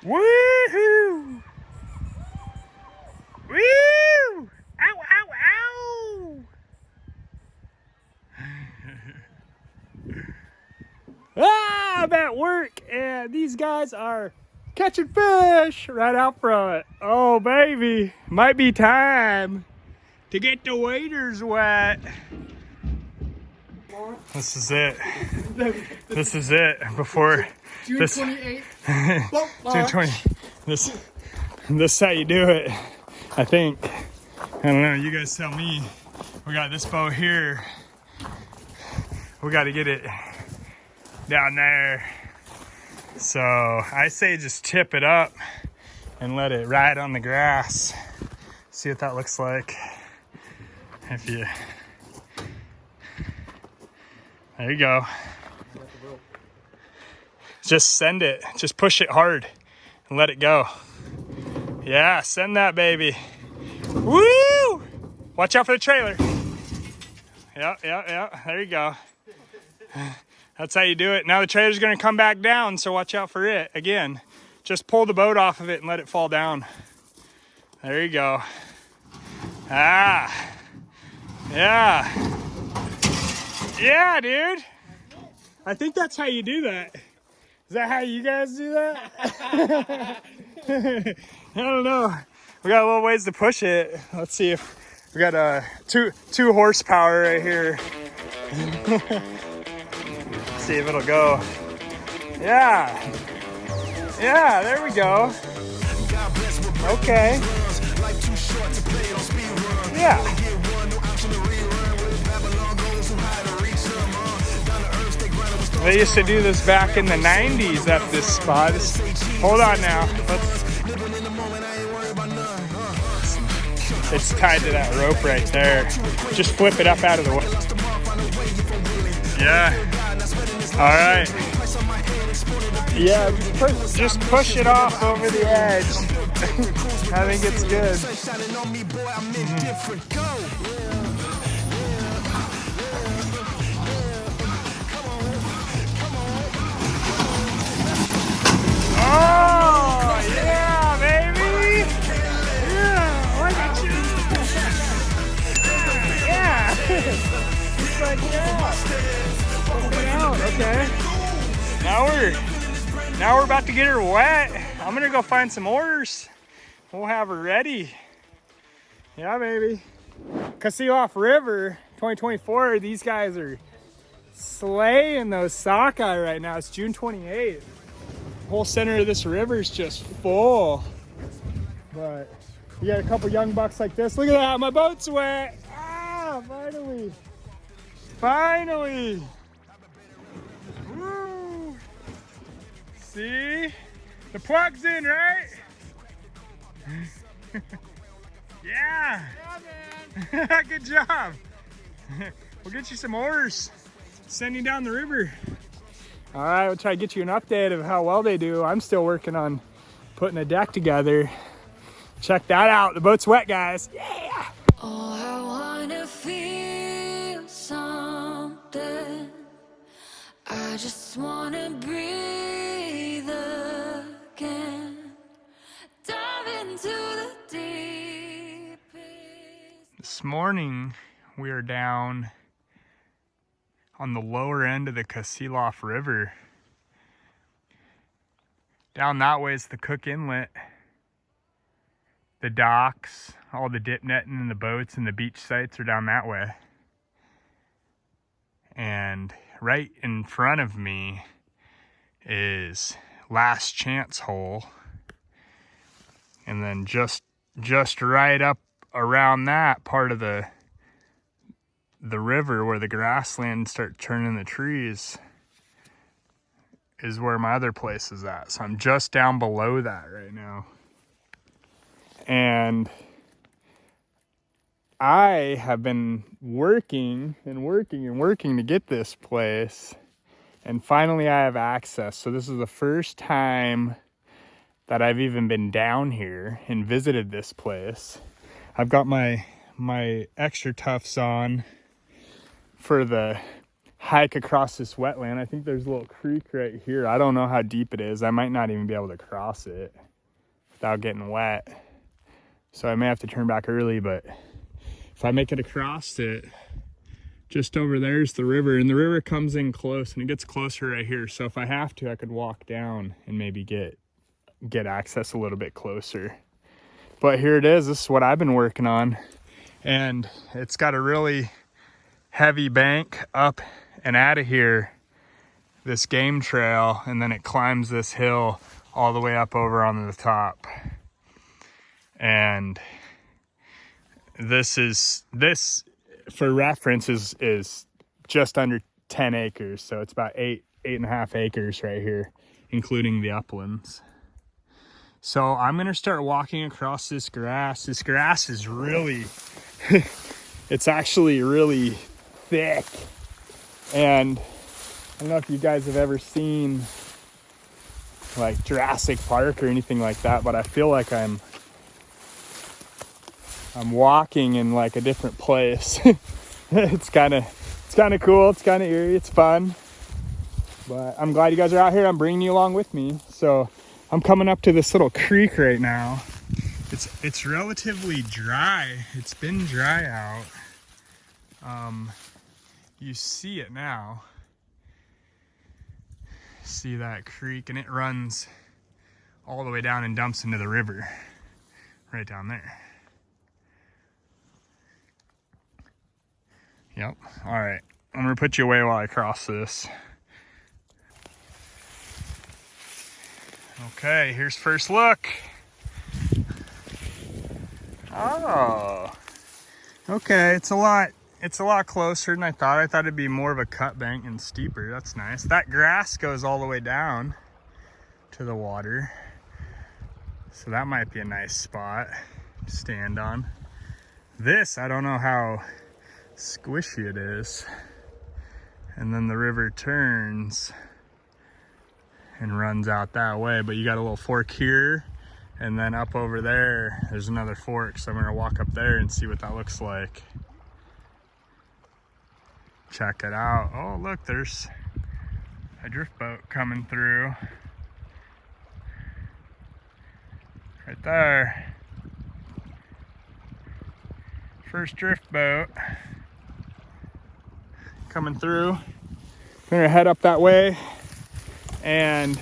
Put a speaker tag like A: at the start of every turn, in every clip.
A: Woohoo! Woo! Ow, ow, ow! I'm at work and these guys are catching fish right out from it. Oh, baby. Might be time to get the waders wet. This is it. This is it before
B: June 28th.
A: June 20th. This is how you do it, I think. I don't know, you guys tell me. We got this boat here. We got to get it down there. So I say just tip it up and let it ride on the grass. See what that looks like. If you, there you go. Just send it, just push it hard and let it go. Yeah, send that baby. Woo! Watch out for the trailer. Yeah, there you go. That's how you do it. Now the trailer's gonna come back down, so watch out for it. Again, just pull the boat off of it and let it fall down. There you go. Ah, yeah. Yeah, dude. I think that's how you do that. Is that how you guys do that? I don't know. We got a little ways to push it. Let's see if we got two horsepower right here. See if it'll go. Yeah, there we go. Okay. Yeah. They used to do this back in the 90s at this spot. Hold on now. It's tied to that rope right there. Just flip it up out of the way. Yeah. All right. Yeah, just push it off over the edge. I think it's good. Oh, yeah, baby. Yeah, look at you. Yeah. Just like that. Okay. Now we're about to get her wet. I'm gonna go find some oars. We'll have her ready. Yeah, baby. Kasilof River 2024. These guys are slaying those sockeye right now. It's June 28th. The whole center of this river is just full. But you got a couple young bucks like this. Look at that, my boat's wet. Ah, finally. Finally. Woo. See? The plug's in, right? Yeah. Yeah, man. Good job. We'll get you some oars. Send you down the river. All right, we'll try to get you an update of how well they do. I'm still working on putting a deck together. Check that out. The boat's wet, guys. Yeah.
C: Oh, I wanna feel something. I just wanna breathe again. Dive into the deepest.
A: This morning, we are down on the lower end of the Kasilof River. Down that way is the Cook Inlet. The docks, all the dip netting and the boats and the beach sites are down that way. And right in front of me is Last Chance Hole. And then just right up around that part of the river where the grasslands start turning the trees is where my other place is at. So I'm just down below that right now. And I have been working to get this place. And finally I have access. So this is the first time that I've even been down here and visited this place. I've got my extra tufts on for the hike across this wetland. I think there's a little creek right here. I don't know how deep it is. I might not even be able to cross it without getting wet. So I may have to turn back early, but if I make it across it, just over there's the river, and the river comes in close and it gets closer right here. So if I have to, I could walk down and maybe get access a little bit closer. But here it is. This is what I've been working on. And it's got a really heavy bank up and out of here, this game trail, and then it climbs this hill all the way up over on the top. And this for reference is just under 10 acres. So it's about 8.5 acres right here, including the uplands. So I'm gonna start walking across this grass. This grass is really, it's actually really thick. And I don't know if you guys have ever seen like Jurassic Park or anything like that, but I feel like I'm walking in like a different place. It's kind of cool. It's kind of eerie. It's fun. But I'm glad you guys are out here. I'm bringing you along with me. So I'm coming up to this little creek right now. It's relatively dry. It's been dry out. You see it now. See that creek, and it runs all the way down and dumps into the river right down there. Yep. All right. I'm gonna put you away while I cross this. Okay, here's first look. Oh. Okay, it's a lot closer than I thought. I thought it'd be more of a cut bank and steeper. That's nice. That grass goes all the way down to the water. So that might be a nice spot to stand on. This, I don't know how squishy it is. And then the river turns and runs out that way, but you got a little fork here, and then up over there there's another fork, so I'm gonna walk up there and see what that looks like. Check it out. Oh look, there's a drift boat coming through right there. First drift boat coming through. I'm gonna head up that way and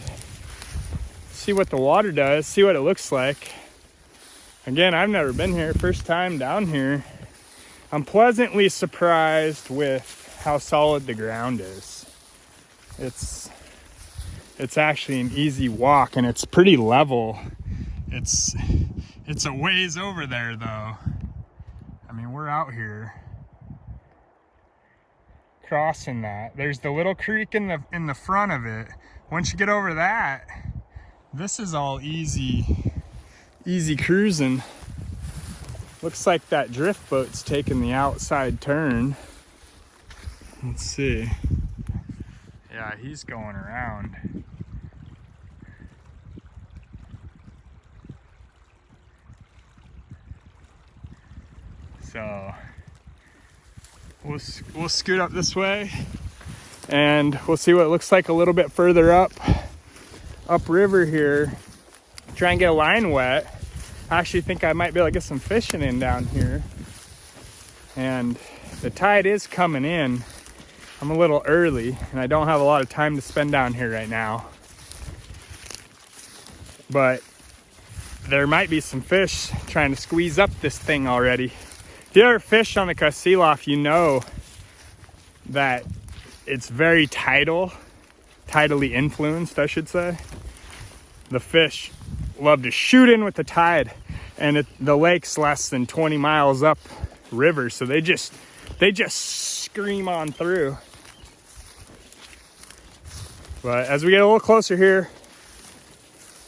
A: see what the water does, see what it looks like. Again, I've never been here, first time down here. I'm pleasantly surprised with how solid the ground is. It's actually an easy walk, and it's pretty level. It's a ways over there though. I mean, we're out here crossing that. There's the little creek in the front of it. Once you get over that, this is all easy cruising. Looks like that drift boat's taking the outside turn. Let's see. Yeah, he's going around. So we'll scoot up this way and we'll see what it looks like a little bit further upriver here. Try and get a line wet. I actually think I might be able to get some fishing in down here. And the tide is coming in. I'm a little early and I don't have a lot of time to spend down here right now. But there might be some fish trying to squeeze up this thing already. If you ever fish on the Kasilof, you know that it's very tidally influenced, I should say. The fish love to shoot in with the tide, and the lake's less than 20 miles up river, so they just scream on through. But as we get a little closer here,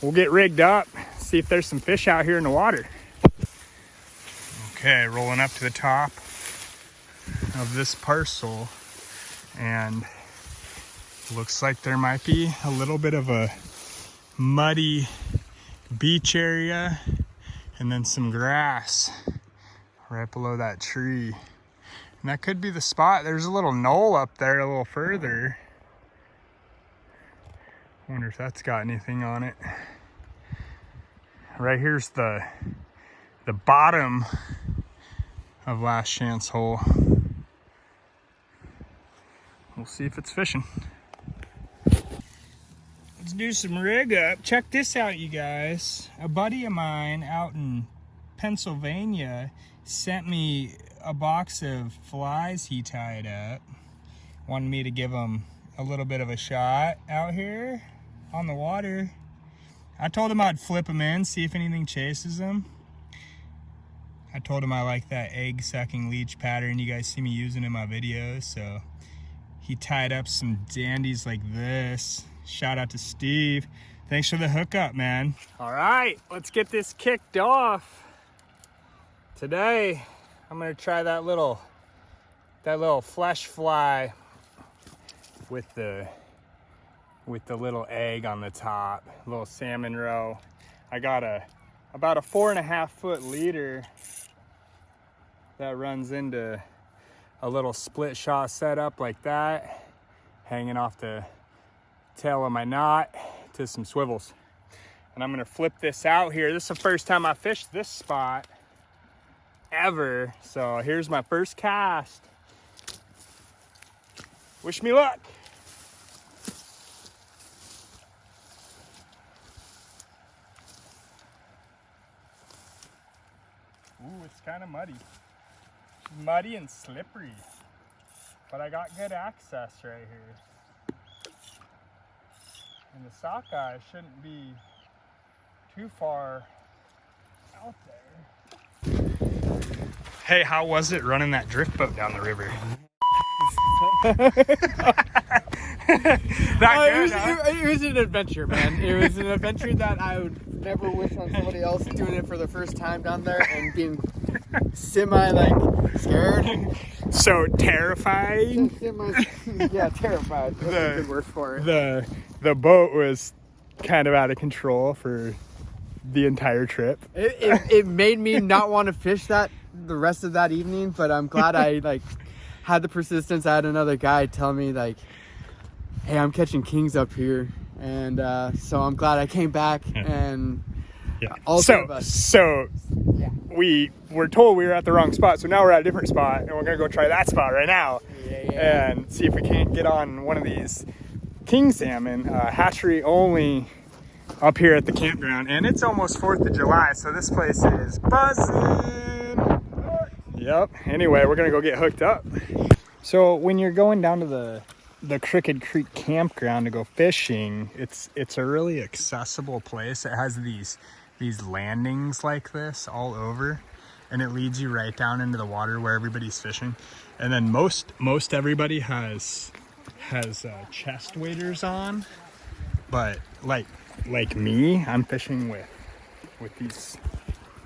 A: we'll get rigged up, see if there's some fish out here in the water. Okay, rolling up to the top of this parcel, and looks like there might be a little bit of a muddy beach area and then some grass right below that tree. And that could be the spot. There's a little knoll up there a little further. Wonder if that's got anything on it. Right here's the bottom of last chance hole. We'll see if it's fishing. Let's do some rig up. Check this out, you guys. A buddy of mine out in Pennsylvania sent me a box of flies he tied up. Wanted me to give him a little bit of a shot out here on the water. I told him I'd flip them in, see if anything chases them. I told him I like that egg sucking leech pattern you guys see me using in my videos, so he tied up some dandies like this. Shout out to Steve. Thanks for the hookup, man. All right, let's get this kicked off. Today, I'm gonna try that little flesh fly with the little egg on the top, little salmon roe. I got about a 4.5 foot leader that runs into a little split shot setup like that, hanging off the tail of my knot to some swivels. And I'm gonna flip this out here. This is the first time I fished this spot ever. So here's my first cast. Wish me luck. Ooh, it's kind of muddy. Muddy and slippery. But I got good access right here. And the sockeye shouldn't be too far out there. Hey, how was it running that drift boat down the river?
B: It was an adventure, man. It was an adventure that I would never wish on somebody else doing it for the first time down there and being scared.
A: So terrifying.
B: Yeah, terrified. That's a good word for it.
A: The boat was kind of out of control for the entire trip.
B: It made me not want to fish the rest of that evening, but I'm glad I had the persistence. I had another guy tell me hey, I'm catching kings up here, and so I'm glad I came back. And
A: we were told we were at the wrong spot, so now we're at a different spot, and we're gonna go try that spot right now. And see if we can't get on one of these king salmon, hatchery only, up here at the campground. And it's almost 4th of July, so this place is buzzing. Yep. Anyway, we're gonna go get hooked up. So when you're going down to the Crooked Creek campground to go fishing, it's a really accessible place. It has these landings like this all over, and it leads you right down into the water where everybody's fishing. And then most everybody has chest waders on, but like me, I'm fishing with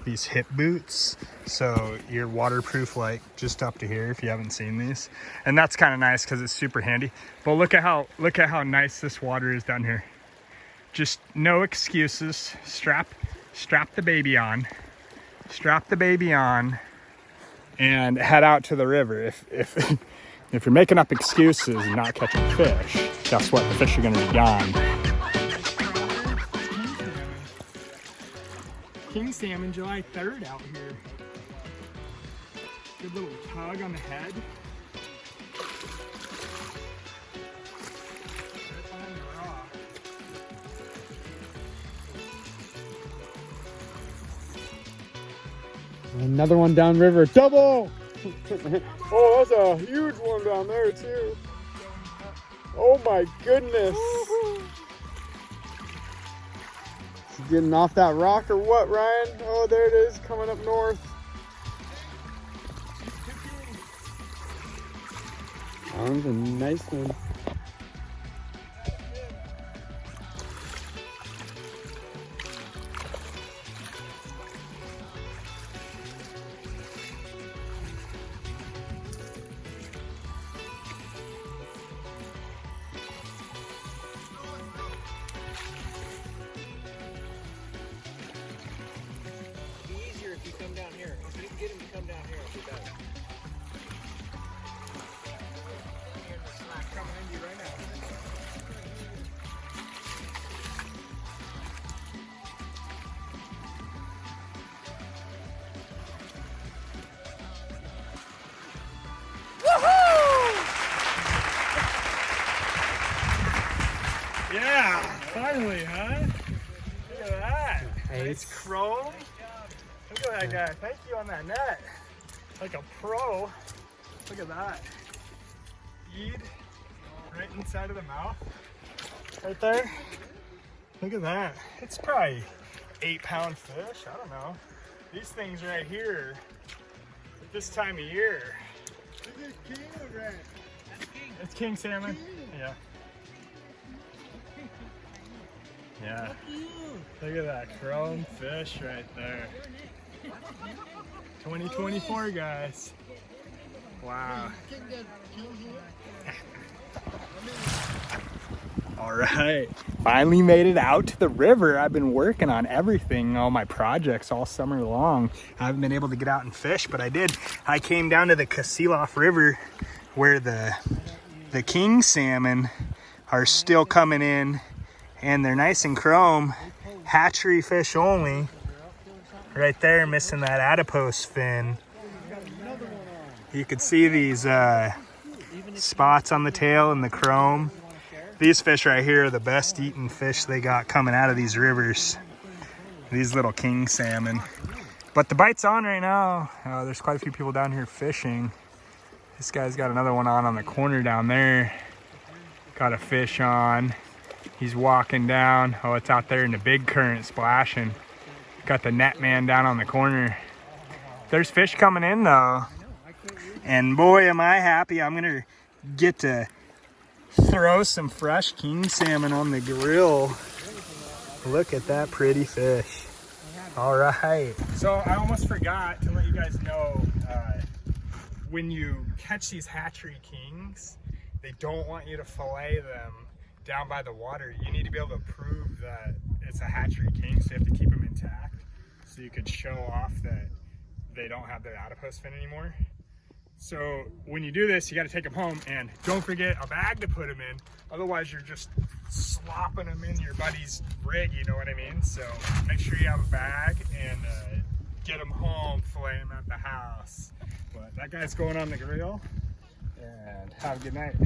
A: these hip boots, so you're waterproof like just up to here if you haven't seen these. And that's kind of nice because it's super handy. But look at how nice this water is down here. Just no excuses. Strap the baby on, and head out to the river. If you're making up excuses and not catching fish, guess what? The fish are gonna be gone. King salmon, July 3rd out here. Good little tug on the head. Right on the rock.
B: Another one downriver. Double! Oh, that's a huge one down there too. Oh my goodness. Getting off that rock or what, Ryan? Oh, there it is, coming up north. That was a nice one.
A: Yeah, finally, huh? Look at that.
B: Hey,
A: It's chrome. Look at that guy. Thank you on that net. Like a pro. Look at that. Eed right inside of the mouth. Right there. Look at that. It's probably 8-pound fish. I don't know. These things right here at this time of year.
D: Is it king or red?
A: It's king salmon. Yeah. Yeah. Look at that chrome fish right there. 2024, guys. Wow. All right. Finally made it out to the river. I've been working on everything, all my projects all summer long. I haven't been able to get out and fish, but I did. I came down to the Kasilof River where the king salmon are still coming in, and they're nice and chrome. Hatchery fish only. Right there, missing that adipose fin. You could see these spots on the tail and the chrome. These fish right here are the best eating fish they got coming out of these rivers. These little king salmon. But the bite's on right now. There's quite a few people down here fishing. This guy's got another one on the corner down there. Got a fish on. He's walking down. Oh, it's out there in the big current splashing. Got the net man down on the corner. There's fish coming in though. And boy, am I happy. I'm gonna get to throw some fresh king salmon on the grill. Look at that pretty fish. All right. So I almost forgot to let you guys know, when you catch these hatchery kings, they don't want you to fillet them down by the water. You need to be able to prove that it's a hatchery king, so you have to keep them intact so you could show off that they don't have their adipose fin anymore. So when you do this, you got to take them home, and don't forget a bag to put them in. Otherwise, you're just slopping them in your buddy's rig, you know what I mean? So make sure you have a bag and get them home, fillet them at the house. But that guy's going on the grill, and have a good night.